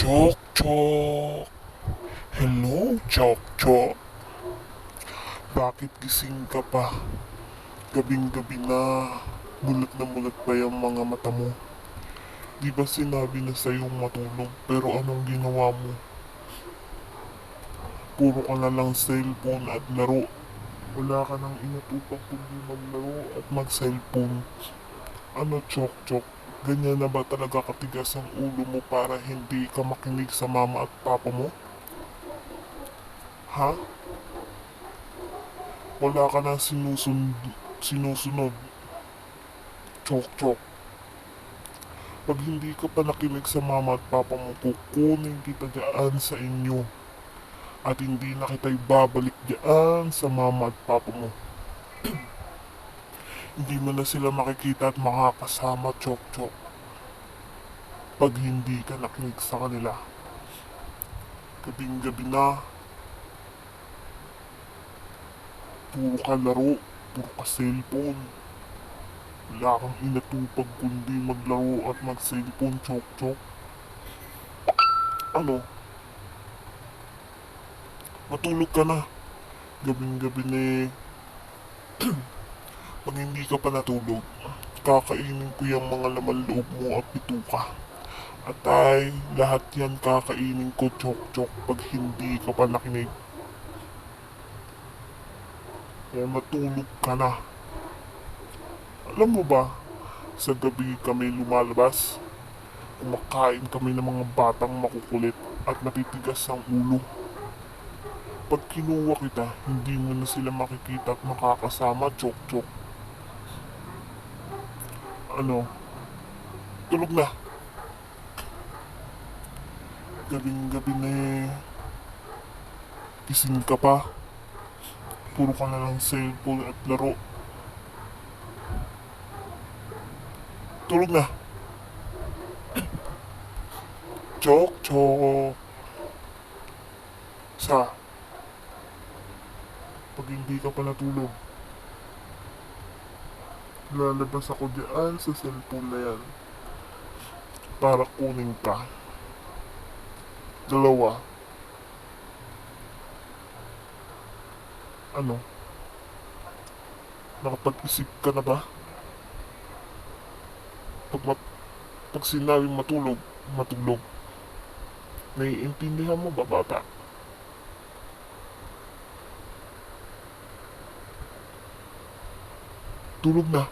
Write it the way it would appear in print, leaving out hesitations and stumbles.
Chok Chok! Hello, Chok Chok! Bakit gising ka pa? Gabing-gabi na. Mulat pa yung mga mata mo. Di ba sinabi na sa'yong matulog pero anong ginawa mo? Puro ka na lang cellphone at laro. Wala ka nang inatupag kundi maglaro at mag-cellphone. Ano, Chok Chok? Ganyan na ba talaga katigas ang ulo mo para hindi ka makinig sa mama at papa mo? Ha? Wala ka nang sinusunod. Chok Chok. Pag hindi ka pa nakinig sa mama at papa mo, kukunin kita dyan sa inyo. At hindi na kita ibabalik dyan sa mama at papa mo. Hindi mo na sila makikita at makakasama, Chok Chok. Pag hindi ka nakinig sa kanila. Gabing-gabi na, puro ka laro, puro ka cellphone. Wala kang inatupag kundi maglaro at mag-cellphone, Chok Chok. Ano? Matulog ka na. Gabing-gabi na eh. Pag hindi ka pa natulog, kakainin ko yung mga laman loob mo at bituka. At ay, lahat yan kakainin ko, Chok Chok, pag hindi ka pa nakinig. Kaya matulog ka na. Alam mo ba, sa gabi kami lumalabas, kumakain kami ng mga batang makukulit at natitigas ang ulo. Pag kinuha kita, hindi mo na sila makikita at makakasama, Chok Chok. Ano? Tulog na. Gabing-gabi na eh. Gising ka pa. Puro ka na lang cellphone at laro. Tulog na. Chok Chok. Sa, pag hindi ka pa natulog, lalabas ako diyan sa cellphone na yan para kunin ka. Dalawa. Ano? Nakapag-isip ka na ba? Pag sinabing matulog, matulog. Naiintindihan mo ba, bata? Tulog na.